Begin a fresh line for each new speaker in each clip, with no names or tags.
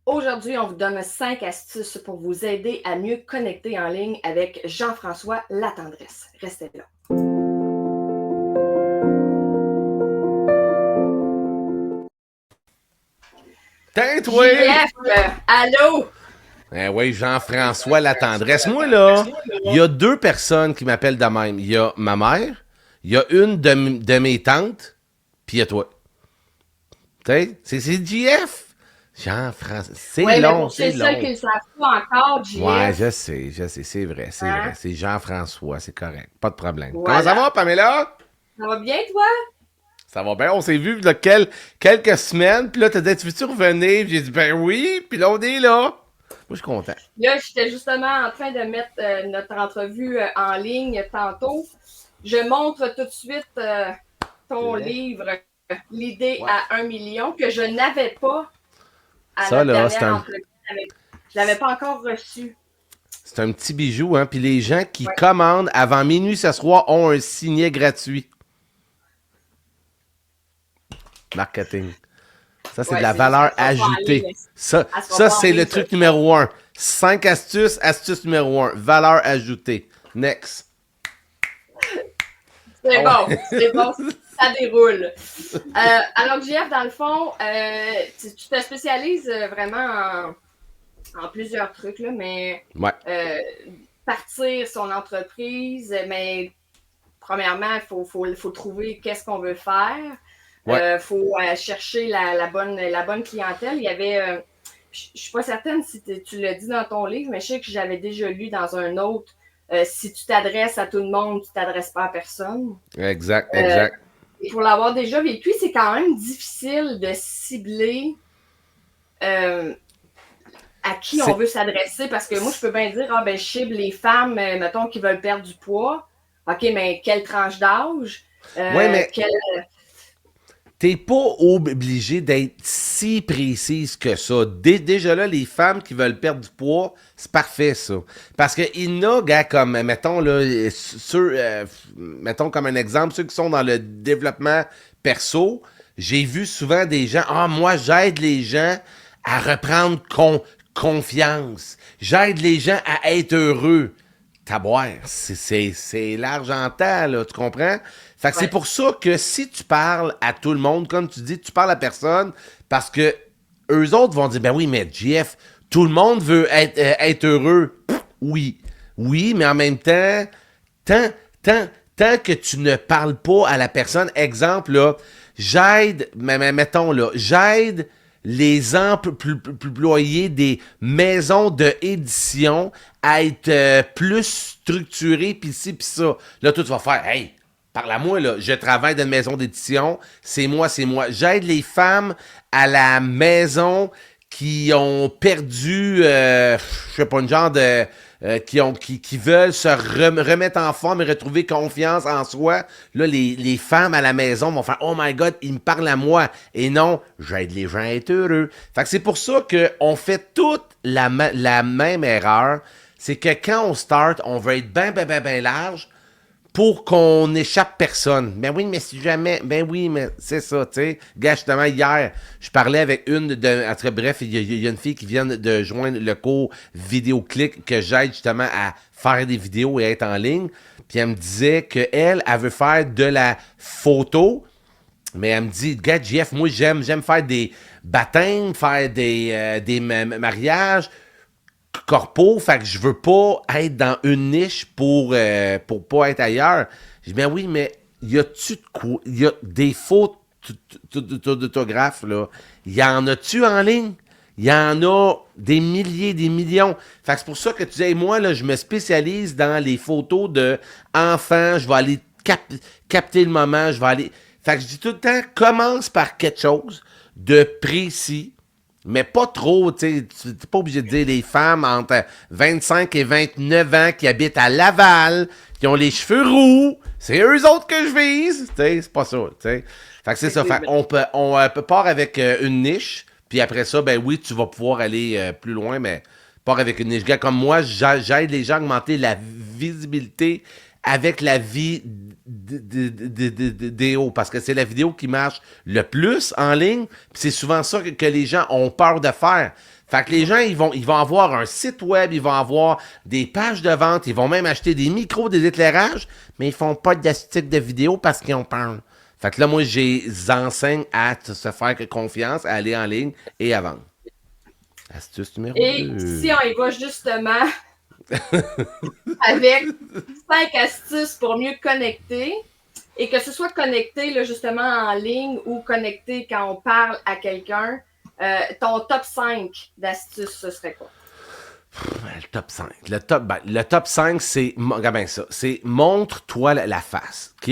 Aujourd'hui, on vous donne 5 astuces pour vous aider à mieux connecter en ligne avec Jean-François Latendresse. Restez là.
Tiens, toi!
JF, allô?
Eh oui, Jean-François Latendresse. Moi, là, il y a deux personnes qui m'appellent de même. Il y a ma mère, il y a une de mes tantes, puis il y a toi. Tu sais, c'est JF. Jean-François. C'est
Oui, mais
long,
pour
c'est
ceux seuls qui
long.
ne le savent pas encore,
Ouais,
JF,
je sais, c'est vrai, c'est vrai.
hein?
C'est Jean-François, c'est correct. Pas de problème. Comment ça
Voilà.
va, Pamela?
Ça va bien, toi?
Ça va bien, on s'est vu il y a quelques semaines, puis là, t'as dit, tu veux-tu revenir? Puis j'ai dit, ben oui, puis là, on est là. Moi, je suis content.
Là, j'étais justement en train de mettre notre entrevue en ligne tantôt. Je montre tout de suite ton
Vrai?
livre, L'idée
Ouais.
à 1 million, que je n'avais pas à
Ça,
notre
là,
dernière entrevue. Je ne l'avais pas encore reçu.
c'est un petit bijou, hein. Puis les gens qui
Ouais.
commandent avant minuit ce soir ont un signet gratuit. Marketing. Ça, c'est de
Ouais,
la
c'est juste
valeur
qu'elle sera pas en ligne.
ajoutée. Ça,
Elle sera
ça
pas en
c'est le
ligne ce
truc
soir.
numéro un. 5 astuces, astuce numéro un. Valeur ajoutée. Next.
C'est
Ah ouais.
bon, c'est bon, ça déroule. Alors, JF, dans le fond, tu te spécialises vraiment en plusieurs trucs, là, mais
Ouais.
euh, partir son entreprise, mais premièrement, il faut trouver qu'est-ce qu'on veut faire.
Ouais.
Faut chercher la bonne clientèle. Il y avait, je ne suis pas certaine si tu l'as dit dans ton livre, mais je sais que j'avais déjà lu dans un autre, si tu t'adresses à tout le monde, tu ne t'adresses pas à personne.
Exact,
Euh,
exact.
et pour l'avoir déjà vécu, c'est quand même difficile de cibler euh, à qui on
C'est.
veut s'adresser, parce que moi, je peux bien dire, ah ben, je cible les femmes, mettons, qui veulent perdre du poids. OK, mais quelle tranche d'âge?
Ouais, mais
Quelle...
t'es pas obligé d'être si précise que ça. Déjà là, les femmes qui veulent perdre du poids, c'est parfait ça. Parce que il y en a, gars, comme, mettons, là, mettons comme un exemple, ceux qui sont dans le développement perso, j'ai vu souvent des gens, ah, moi, j'aide les gens à reprendre confiance. J'aide les gens à être heureux. Taboire, c'est l'argental, là, tu comprends? Fait que c'est
Ouais.
pour ça que si tu parles à tout le monde, comme tu dis, tu parles à personne, parce que eux autres vont dire, ben oui, mais JF, tout le monde veut être heureux. Pff, oui, oui, mais en même temps, tant, tant, tant que tu ne parles pas à la personne, exemple, là, mettons, là, j'aide les employés des maisons d'édition à être plus structurés, pis ci, pis ça. Là, toi, tu vas faire, hey, parle à moi, là, je travaille dans une maison d'édition, c'est moi, c'est moi. J'aide les femmes à la maison qui ont perdu, je sais pas, une genre de... qui veulent se remettre en forme et retrouver confiance en soi. Là, les femmes à la maison vont faire « Oh my God, il me parle à moi. » Et non, j'aide les gens à être heureux. Fait que c'est pour ça qu'on fait toute la même erreur. C'est que quand on start, on veut être ben large pour qu'on n'échappe personne. Ben oui, mais si jamais... Ben oui, mais c'est ça, tu sais. Gars, justement, hier, je parlais avec une de... En tout cas, bref, il y a une fille qui vient de joindre le cours Vidéoclic que j'aide justement à faire des vidéos et être en ligne. Puis elle me disait qu'elle, elle veut faire de la photo, mais elle me dit, gars, Jeff, moi, j'aime faire des baptêmes, faire des mariages corpo, fait que je veux pas être dans une niche pour pas être ailleurs. Je dis, ben oui, mais y a-tu de quoi? Y a des fautes d'autographes, là. Y en a-tu en ligne? Il y en a des milliers, des millions. Fait que c'est pour ça que tu dis, hey, moi, là, je me spécialise dans les photos de enfants. Je vais aller capter le moment. Je vais aller. Fait que je dis tout le temps, commence par quelque chose de précis, mais pas trop, tu sais, t'es pas obligé de dire les femmes entre 25 et 29 ans qui habitent à Laval, qui ont les cheveux roux, c'est eux autres que je vise, tu sais, c'est pas ça, tu sais. Fait que c'est ça, fait on peut part avec une niche, puis après ça, ben oui, tu vas pouvoir aller plus loin, mais part avec une niche. Gars, comme moi, j'aide les gens à augmenter la visibilité avec la vidéo, parce que c'est la vidéo qui marche le plus en ligne, puis c'est souvent ça que les gens ont peur de faire. Fait que les gens, ils vont avoir un site web, ils vont avoir des pages de vente, ils vont même acheter des micros, des éclairages, mais ils font pas de stick de vidéo parce qu'ils ont peur. Fait que là, moi, j'enseigne à se faire confiance, à aller en ligne et à vendre. Astuce numéro 2.
Et si on y va justement avec 5 astuces pour mieux connecter, et que ce soit connecté là, justement en ligne ou connecté quand on parle à quelqu'un, ton top 5 d'astuces, ce serait quoi?
Le top 5. Le top 5, c'est. Regarde bien ça. C'est montre-toi la face. OK?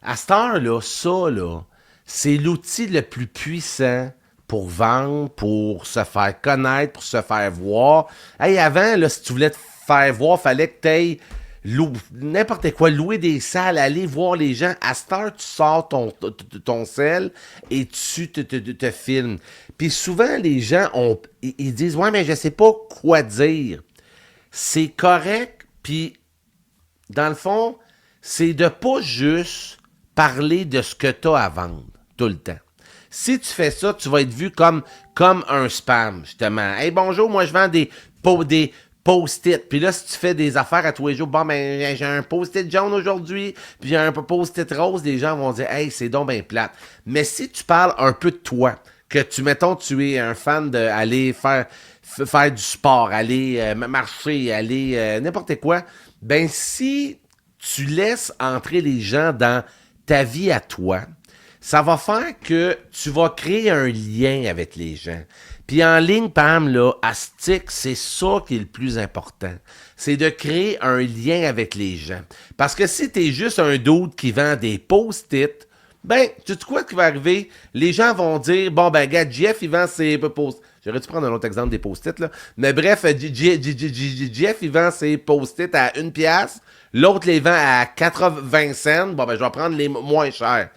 À cette heure-là, ça, là, c'est l'outil le plus puissant pour vendre, pour se faire connaître, pour se faire voir. Hey, avant, là, si tu voulais te faire voir, fallait que tu ailles n'importe quoi, louer des salles, aller voir les gens. À cette heure, tu sors ton sel et tu te filmes. Puis souvent, les gens, ils disent « Ouais, mais je sais pas quoi dire. » C'est correct, puis dans le fond, c'est de pas juste parler de ce que tu as à vendre tout le temps. Si tu fais ça, tu vas être vu comme un spam, justement. « Hey, bonjour, moi, je vends des post-it. » Puis là, si tu fais des affaires à tous les jours, bon, ben, j'ai un post-it jaune aujourd'hui, puis j'ai un post-it rose, les gens vont dire « Hey, c'est donc bien plate. » Mais si tu parles un peu de toi, que mettons, tu es un fan d'aller faire du sport, aller marcher, aller n'importe quoi, ben, si tu laisses entrer les gens dans ta vie à toi, ça va faire que tu vas créer un lien avec les gens. Puis en ligne, Pam, là, à Stick, c'est ça qui est le plus important. C'est de créer un lien avec les gens. Parce que si t'es juste un dude qui vend des post-it, ben, tu sais quoi qui va arriver? Les gens vont dire, bon, ben, gars, Jeff, il vend ses post-it. J'aurais dû prendre un autre exemple des post-it, là. Mais bref, Jeff, il vend ses post-it à 1$. L'autre les vend à 80 cents. Bon, ben, je vais prendre les moins chers.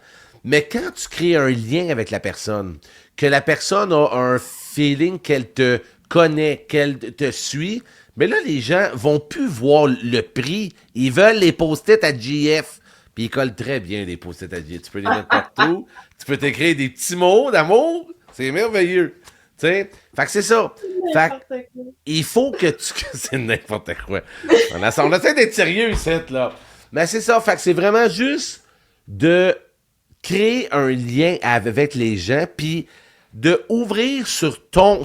Mais quand tu crées un lien avec la personne, que la personne a un feeling qu'elle te connaît, qu'elle te suit, mais là, les gens vont plus voir le prix. Ils veulent les post-it à GF. Puis ils collent très bien les post-it à GF. Tu peux les mettre partout. Tu peux t'écrire des petits mots d'amour. C'est merveilleux. Tu sais? Fait que c'est ça. Fait que il faut que tu... c'est n'importe quoi. On essaie d'être sérieux ici, là. Mais c'est ça. Fait que c'est vraiment juste de créer un lien avec les gens, puis de ouvrir sur ton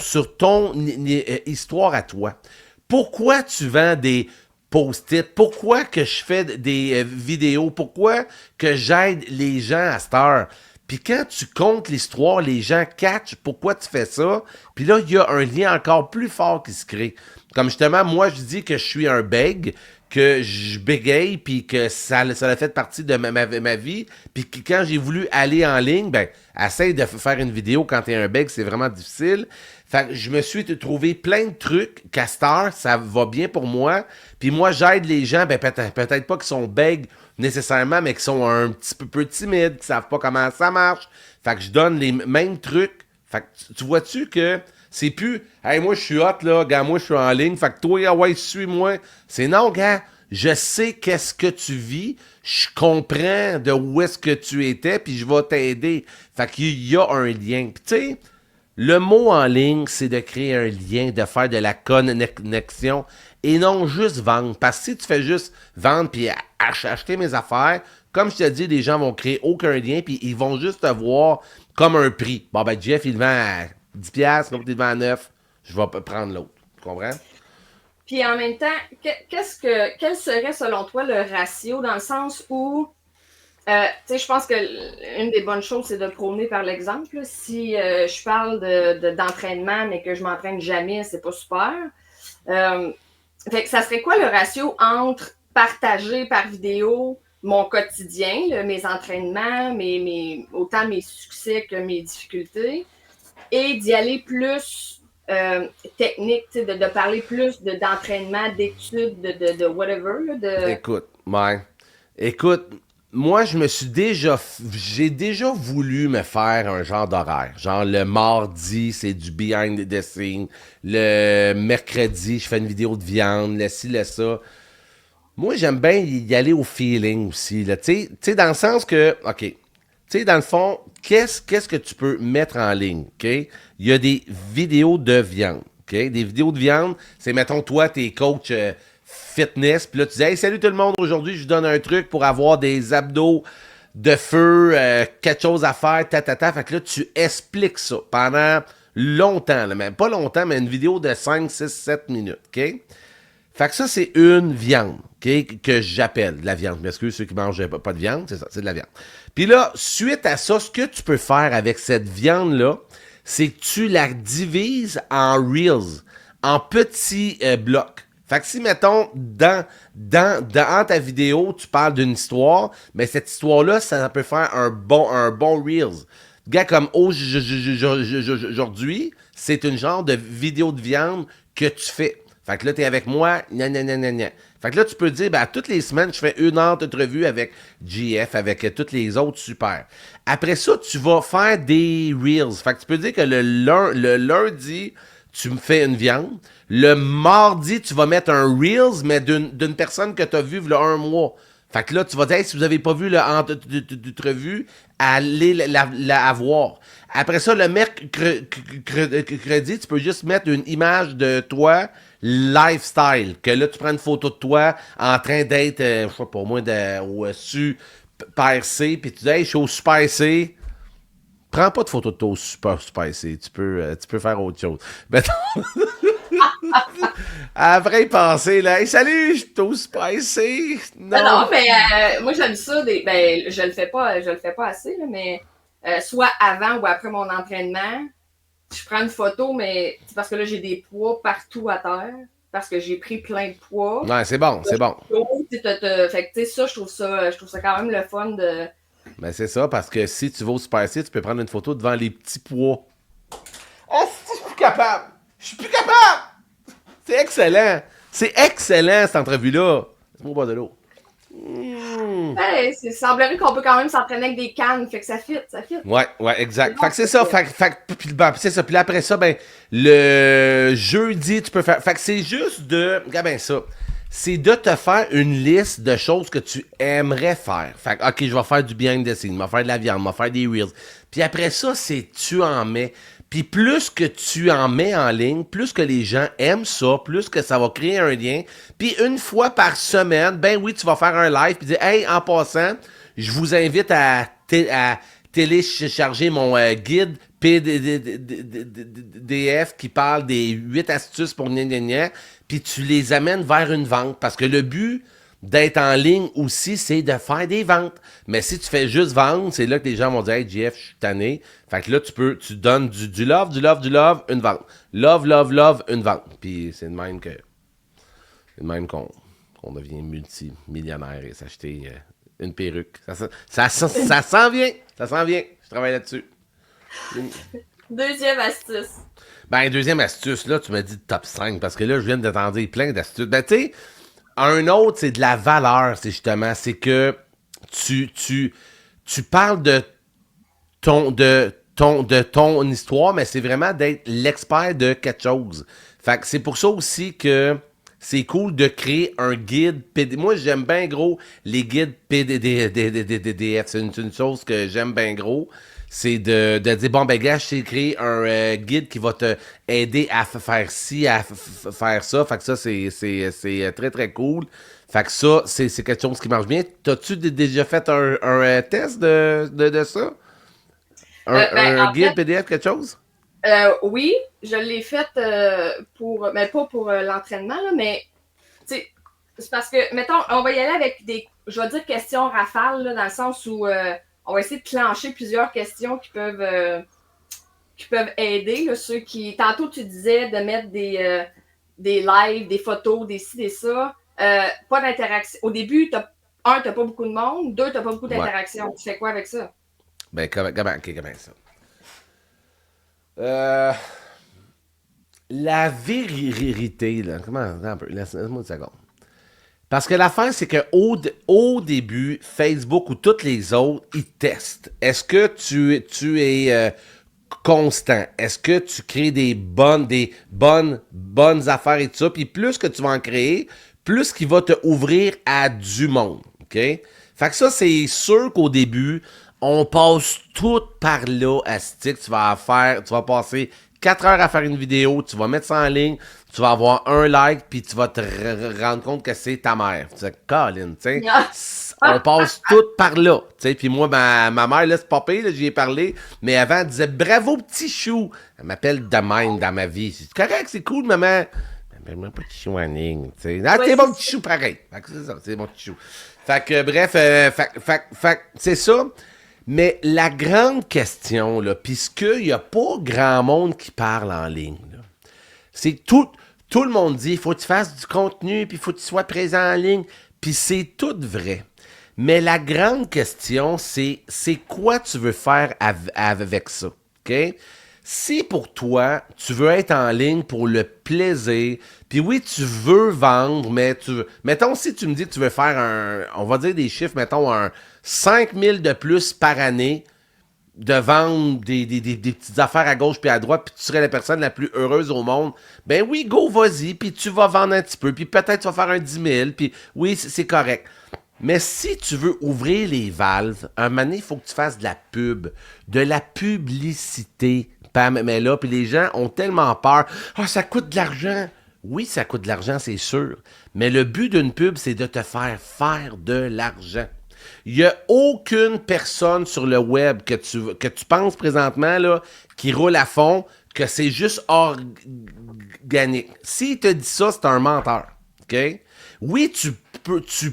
histoire à toi. Pourquoi tu vends des post-it? Pourquoi que je fais des vidéos? Pourquoi que j'aide les gens à cette heure? Puis quand tu comptes l'histoire, les gens catchent pourquoi tu fais ça. Puis là, il y a un lien encore plus fort qui se crée. Comme justement, moi, je dis que je suis un bègue, que je bégaye, puis que ça a fait partie de ma vie. Puis que quand j'ai voulu aller en ligne, ben, essaye de faire une vidéo quand t'es un bègue, c'est vraiment difficile. Fait que je me suis trouvé plein de trucs. Castor, ça va bien pour moi. Puis moi, j'aide les gens, ben peut-être pas qu'ils sont bègues nécessairement, mais qui sont un petit peu timides, qui savent pas comment ça marche. Fait que je donne les mêmes trucs. Fait que tu vois-tu que c'est plus « Hey, moi, je suis hot, là. Gars, moi, je suis en ligne. Fait que toi, ah ouais, suis-moi. » C'est non, gars. Je sais qu'est-ce que tu vis. Je comprends de où est-ce que tu étais, puis je vais t'aider. Fait qu'il y a un lien. Puis tu sais, le mot en ligne, c'est de créer un lien, de faire de la connexion et non juste vendre. Parce que si tu fais juste vendre puis acheter mes affaires, comme je te dis, les gens vont créer aucun lien puis ils vont juste te voir comme un prix. Bon, ben Jeff, il le vend à 10$, l'autre, il le vend à 9$. Je vais prendre l'autre. Tu comprends?
Puis en même temps, quel serait selon toi le ratio dans le sens où, tu sais, je pense que une des bonnes choses, c'est de prôner par l'exemple. Là. Si je parle d'entraînement, mais que je m'entraîne jamais, c'est pas super. Fait que ça serait quoi le ratio entre partager par vidéo mon quotidien, là, mes entraînements, autant mes succès que mes difficultés, et d'y aller plus technique, de parler plus d'entraînement, d'études, de whatever. Là,
Écoute, moi, j'ai déjà voulu me faire un genre d'horaire. Genre, le mardi, c'est du behind the scene. Le mercredi, je fais une vidéo de viande, le ci, le ça. Moi, j'aime bien y aller au feeling aussi. Là. Tu sais, dans le sens que, OK, tu sais, dans le fond, qu'est-ce que tu peux mettre en ligne? OK? Il y a des vidéos de viande. OK? Des vidéos de viande, c'est, mettons, toi, t'es coach fitness, puis là, tu dis, hey, salut tout le monde, aujourd'hui, je vous donne un truc pour avoir des abdos de feu, quelque chose à faire, ta. Fait que là, tu expliques ça pendant longtemps, là, même pas longtemps, mais une vidéo de 5, 6, 7 minutes. OK? Fait que ça, c'est une viande, OK, que j'appelle de la viande. Parce que ceux qui mangent pas de viande, c'est ça, c'est de la viande. Puis là, suite à ça, ce que tu peux faire avec cette viande-là, c'est que tu la divises en reels, en petits blocs. Fait que si, mettons, dans ta vidéo, tu parles d'une histoire, mais cette histoire-là, ça peut faire un bon reels. Gars, comme aujourd'hui, c'est une genre de vidéo de viande que tu fais. Fait que là, t'es avec moi, gna. Fait que là, tu peux dire, ben, toutes les semaines, je fais une heure d'entrevue avec GF, avec toutes les autres, super. Après ça, tu vas faire des reels. Fait que tu peux dire que le lundi, tu me fais une viande. Le mardi, tu vas mettre un reels, mais d'une personne que tu as vue il y a un mois. Fait que là, tu vas dire, hey, si vous n'avez pas vu l'entrevue, allez la voir. Après ça, le mercredi, tu peux juste mettre une image de toi, lifestyle. Que là, tu prends une photo de toi en train d'être, je sais pas, au moins au Super C, puis tu dis, hey, je suis au Super C. Prends pas de photo de toi au Super C. Tu peux faire autre chose. Mettons, après y penser, là, hey, salut, je suis au Super C.
Non,
Non.
mais moi j'aime ça. Ben, je le fais pas assez, là, mais soit avant ou après mon entraînement, je prends une photo, mais c'est parce que là, j'ai des poids partout à terre, parce que j'ai pris plein de poids.
Ouais, c'est bon, c'est bon.
Fait que, tu sais, ça, je trouve ça quand même le fun de.
Ben, c'est ça, parce que si tu vas au Super C, tu peux prendre une photo devant les petits pois. Ah, je suis plus capable! Je suis plus capable! C'est excellent! C'est excellent, cette entrevue-là! C'est mon de l'eau.
Ouais, il semblerait qu'on peut quand même s'entraîner avec des cannes, fait que ça fit, ça fit.
Ouais, exact. Fait que c'est ça. C'est ça. Puis là, après ça, ben, le jeudi, tu peux faire. Fait que c'est juste de. Regarde bien ça. C'est de te faire une liste de choses que tu aimerais faire. Fait que, OK, je vais faire du behind the scenes, je vais faire de la viande, je vais faire des reels. Puis après ça, c'est tu en mets. Puis plus que tu en mets en ligne, plus que les gens aiment ça, plus que ça va créer un lien. Puis une fois par semaine, ben oui, tu vas faire un live puis dire, hey, en passant, je vous invite à télécharger mon guide PDF qui parle des 8 astuces pour gna, puis tu les amènes vers une vente. Parce que le but d'être en ligne aussi, c'est de faire des ventes. Mais si tu fais juste vendre, c'est là que les gens vont dire, hey, JF, je suis tanné. Fait que là, tu donnes du love, une vente. Love, une vente. Puis c'est de même qu'on devient multimillionnaire et s'acheter une perruque. Ça s'en vient. Ça s'en vient. Je travaille là-dessus.
Deuxième astuce.
Ben, deuxième astuce, là, tu m'as dit top 5 parce que là, je viens de t'en dire plein d'astuces. Ben, tu sais, un autre, c'est de la valeur, c'est justement, c'est que tu parles de ton histoire, mais c'est vraiment d'être l'expert de quelque chose. Fait que c'est pour ça aussi que c'est cool de créer un guide PDF. Moi, j'aime bien gros les guides PDF. C'est une chose que j'aime bien gros. C'est de dire, bon, ben, gars, je sais créer un guide qui va te aider à faire ci, à faire ça. Fait que ça, c'est très, très cool. Fait que ça, c'est quelque chose qui marche bien. T'as-tu déjà fait un test de ça? Un guide
fait,
PDF, quelque chose?
oui, je l'ai fait mais pas pour l'entraînement, là, mais c'est parce que, mettons, on va y aller avec je vais dire questions rafales, là, dans le sens où on va essayer de clencher plusieurs questions qui peuvent aider, là, ceux qui. Tantôt, tu disais de mettre des lives, des photos, des ci, des ça. Pas d'interaction. Au début, t'as pas beaucoup de monde. Deux, t'as pas beaucoup d'interaction. Ouais. Tu fais quoi avec ça?
Ben, comment ça? La vérité, là. Comment? Un peu. Laisse-moi une seconde. Parce que l'affaire, c'est qu'au début, Facebook ou toutes les autres, ils testent. Est-ce que tu es constant? Est-ce que tu crées des bonnes affaires et tout ça? Puis plus que tu vas en créer, plus qu'il va te ouvrir à du monde. OK? Fait que ça, c'est sûr qu'au début, on passe tout par là, Astic. Tu vas passer 4 heures à faire une vidéo, tu vas mettre ça en ligne, tu vas avoir un like, puis tu vas te rendre compte que c'est ta mère. Tu sais, Colin, tu sais, on passe tout par là. Tu sais, puis moi, ma mère, là, c'est pas pire, là, j'y ai parlé, mais avant, elle disait « Bravo, petit chou! » Elle m'appelle de même dans ma vie. C'est correct, c'est cool, maman. Mais moi, pas petit chou en ligne, tu sais. Ah, c'est mon petit chou pareil. Fait que c'est ça, c'est mon petit chou. Fait que, bref, c'est ça. Mais la grande question, là, puisqu'il n'y a pas grand monde qui parle en ligne, là, c'est que tout le monde dit, il faut que tu fasses du contenu, puis il faut que tu sois présent en ligne, puis c'est tout vrai. Mais la grande question, c'est quoi tu veux faire avec ça, OK? Si pour toi, tu veux être en ligne pour le plaisir, puis oui, tu veux vendre, mais tu veux... Mettons, si tu me dis que tu veux faire on va dire des chiffres, mettons, 5 000 de plus par année, de vendre des petites affaires à gauche puis à droite, puis tu serais la personne la plus heureuse au monde, ben oui, go, vas-y, puis tu vas vendre un petit peu, puis peut-être tu vas faire un 10 000, puis oui, c'est correct. Mais si tu veux ouvrir les valves, un moment donné, il faut que tu fasses de la publicité. Mais là, puis les gens ont tellement peur. Ah, ça coûte de l'argent. Oui, ça coûte de l'argent, c'est sûr. Mais le but d'une pub, c'est de te faire de l'argent. Il n'y a aucune personne sur le web que tu penses présentement là, qui roule à fond, que c'est juste organique. S'il te dit ça, c'est un menteur. OK? Oui, tu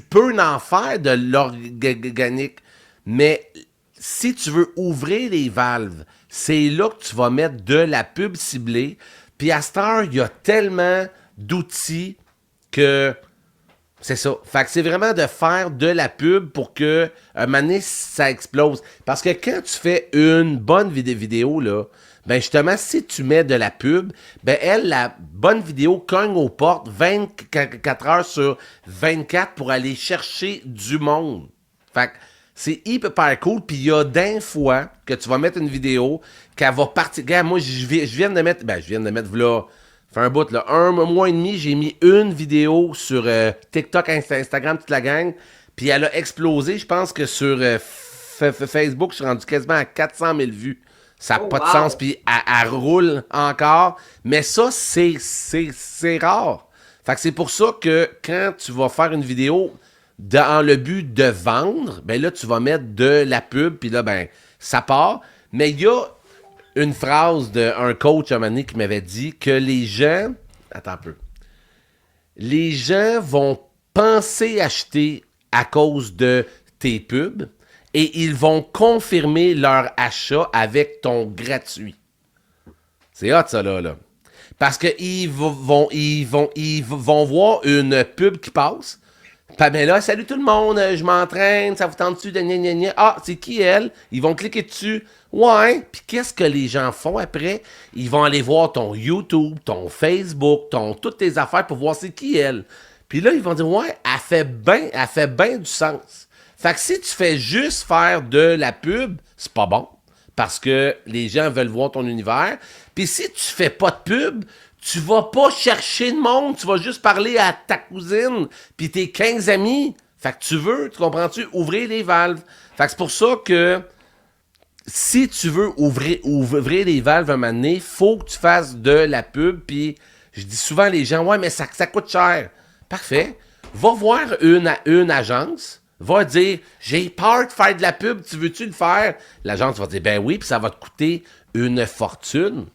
peux en faire de l'organique, mais si tu veux ouvrir les valves, c'est là que tu vas mettre de la pub ciblée. Puis à cette heure, il y a tellement d'outils que c'est ça. Fait que c'est vraiment de faire de la pub pour que un moment donné, ça explose. Parce que quand tu fais une bonne vidéo, là, ben justement, si tu mets de la pub, ben la bonne vidéo cogne aux portes 24 heures sur 24 pour aller chercher du monde. Fait que c'est hyper cool. Puis il y a d'un fois que tu vas mettre une vidéo qu'elle va partir. Regarde, moi, je viens de mettre, là, fait un bout, là, 1 mois et demi, j'ai mis une vidéo sur TikTok, Instagram, toute la gang. Puis elle a explosé. Je pense que sur Facebook, je suis rendu quasiment à 400 000 vues. Ça n'a pas de sens, puis elle roule encore. Mais ça, c'est rare. Fait que c'est pour ça que quand tu vas faire une vidéo dans le but de vendre, ben là, tu vas mettre de la pub, puis là, ben, ça part. Mais il y a une phrase d'un coach à un moment donné qui m'avait dit que les gens... Attends un peu. Les gens vont penser acheter à cause de tes pubs, et ils vont confirmer leur achat avec ton gratuit. C'est hot, ça, là. Parce qu'ils vont voir une pub qui passe. Ben là, salut tout le monde, je m'entraîne, ça vous tente-tu de gna gna gna? Ah, c'est qui elle? Ils vont cliquer dessus. Ouais. Puis qu'est-ce que les gens font après? Ils vont aller voir ton YouTube, ton Facebook, toutes tes affaires pour voir c'est qui elle. Puis là, ils vont dire, ouais, elle fait bien du sens. Fait que si tu fais juste faire de la pub, c'est pas bon. Parce que les gens veulent voir ton univers. Puis si tu fais pas de pub, tu vas pas chercher de monde. Tu vas juste parler à ta cousine puis tes 15 amis. Fait que tu comprends-tu, ouvrir les valves. Fait que c'est pour ça que si tu veux ouvrir les valves un moment donné, faut que tu fasses de la pub. Puis je dis souvent à les gens, ouais, mais ça coûte cher. Parfait. Va voir une agence. Va dire, j'ai peur de faire de la pub, tu veux-tu le faire? L'agence va dire, ben oui, puis ça va te coûter une fortune.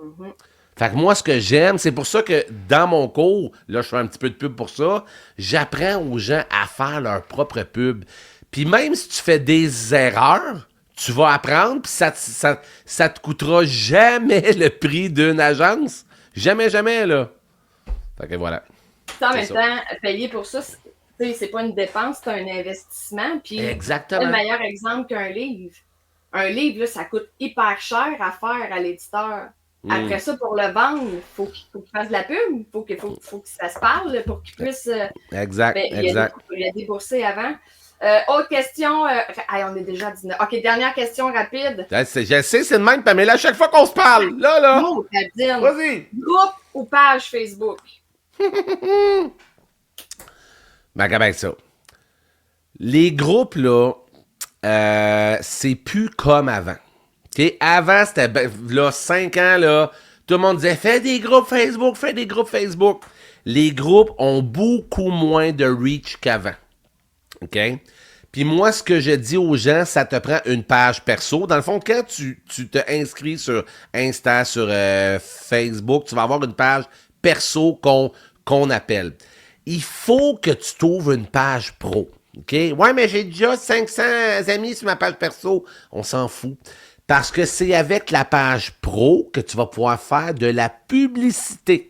Mm-hmm. Fait que moi, ce que j'aime, c'est pour ça que dans mon cours, là, je fais un petit peu de pub pour ça, j'apprends aux gens à faire leur propre pub. Puis même si tu fais des erreurs, tu vas apprendre, puis ça te coûtera jamais le prix d'une agence. Jamais, là. Fait que voilà.
En même temps, payer pour ça, c'est pas une dépense, c'est un investissement. Puis,
exactement.
C'est le meilleur exemple qu'un livre. Un livre, là, ça coûte hyper cher à faire à l'éditeur. Après ça, pour le vendre, il faut qu'il fasse de la pub, il faut que ça se parle pour qu'il puisse...
exact.
Il a déboursé avant. Autre question. On est déjà à 19. OK, dernière question rapide.
Je sais, c'est de même, Pamela, à chaque fois qu'on se parle. Là.
Oh,
vas-y.
Groupe ou page Facebook?
Ben, regarde ça. Les groupes, là, c'est plus comme avant. OK? Avant, c'était, là, 5 ans, là, tout le monde disait, fais des groupes Facebook, fais des groupes Facebook. Les groupes ont beaucoup moins de reach qu'avant. OK? Puis moi, ce que je dis aux gens, ça te prend une page perso. Dans le fond, quand tu te inscris sur Insta, sur Facebook, tu vas avoir une page perso qu'on appelle. Il faut que tu trouves une page pro. OK? Ouais, mais j'ai déjà 500 amis sur ma page perso. On s'en fout. Parce que c'est avec la page pro que tu vas pouvoir faire de la publicité.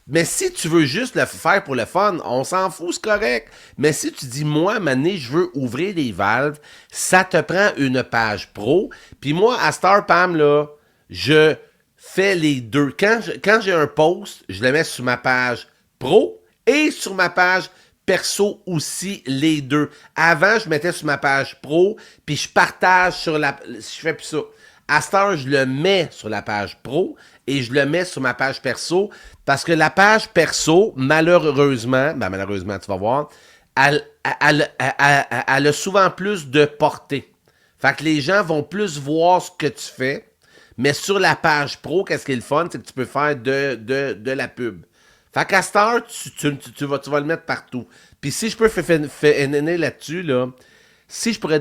Mais si tu veux juste le faire pour le fun, on s'en fout, c'est correct. Mais si tu dis, moi, Mané, je veux ouvrir des valves, ça te prend une page pro. Puis moi, à Star Pam, là, je fais les deux. Quand j'ai un post, je le mets sur ma page pro et sur ma page perso aussi, les deux. Avant, je mettais sur ma page pro, puis je partage sur la... Je fais plus ça. À cette heure, je le mets sur la page pro et je le mets sur ma page perso parce que la page perso, malheureusement, tu vas voir, elle a souvent plus de portée. Fait que les gens vont plus voir ce que tu fais, mais sur la page pro, qu'est-ce qui est le fun, c'est que tu peux faire de la pub. Fait qu'à cette heure, tu vas le mettre partout. Puis si je peux faire là-dessus, là, si je pourrais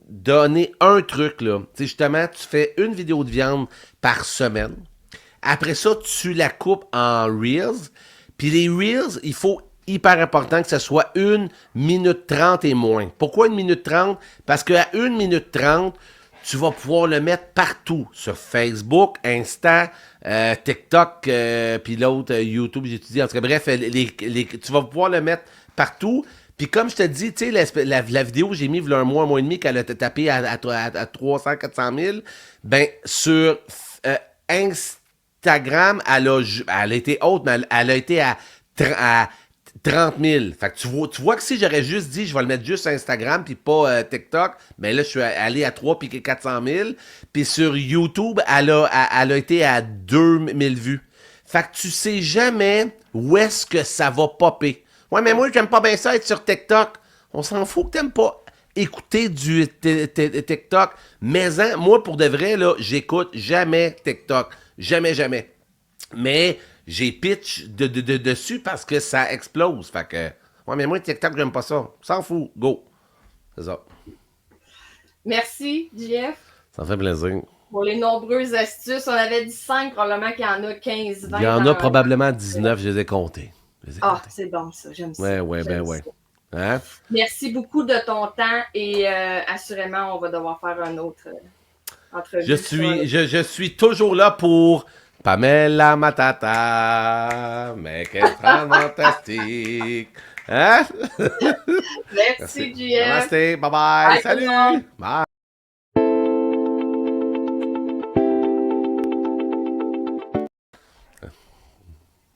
donner un truc, là, c'est justement, tu fais une vidéo de viande par semaine. Après ça, tu la coupes en Reels. Puis les Reels, il faut hyper important que ce soit 1 minute 30 et moins. Pourquoi 1 minute 30? Parce qu'à 1 minute 30, tu vas pouvoir le mettre partout. Sur Facebook, Insta, TikTok, puis l'autre, YouTube, j'étudie. En tout cas, bref, tu vas pouvoir le mettre partout. Puis comme je te dis, tu sais, la vidéo que j'ai mis il y a un mois et demi, qu'elle a tapé à 300-400 000, ben sur Instagram, elle a été haute, mais elle a été à 30 000. Fait que tu vois que si j'aurais juste dit, je vais le mettre juste sur Instagram, puis pas TikTok, ben là, je suis allé à 3 puis 400 000. Puis sur YouTube, elle a été à 2000 vues. Fait que tu sais jamais où est-ce que ça va popper. Ouais, mais moi, j'aime pas bien ça être sur TikTok. On s'en fout que t'aimes pas écouter du TikTok. Mais moi, pour de vrai, là, j'écoute jamais TikTok. Jamais, jamais. Mais j'ai pitch dessus parce que ça explose. Fait que, ouais, mais moi, TikTok, j'aime pas ça. On s'en fout. Go. C'est ça.
Merci, Jeff.
Ça fait plaisir.
Pour les nombreuses astuces, on avait dit 5, probablement qu'il y en a 15, 20.
Il y en a probablement 19, je les ai comptés.
Ah, c'est bon ça, j'aime ça.
Ouais, ben ouais. Hein?
Merci beaucoup de ton temps et assurément, on va devoir faire un autre entrevue.
Je suis toujours là pour Pamela Matata, mec est fantastique. Hein?
Merci, JF.
Namaste, bye bye, salut. Bye.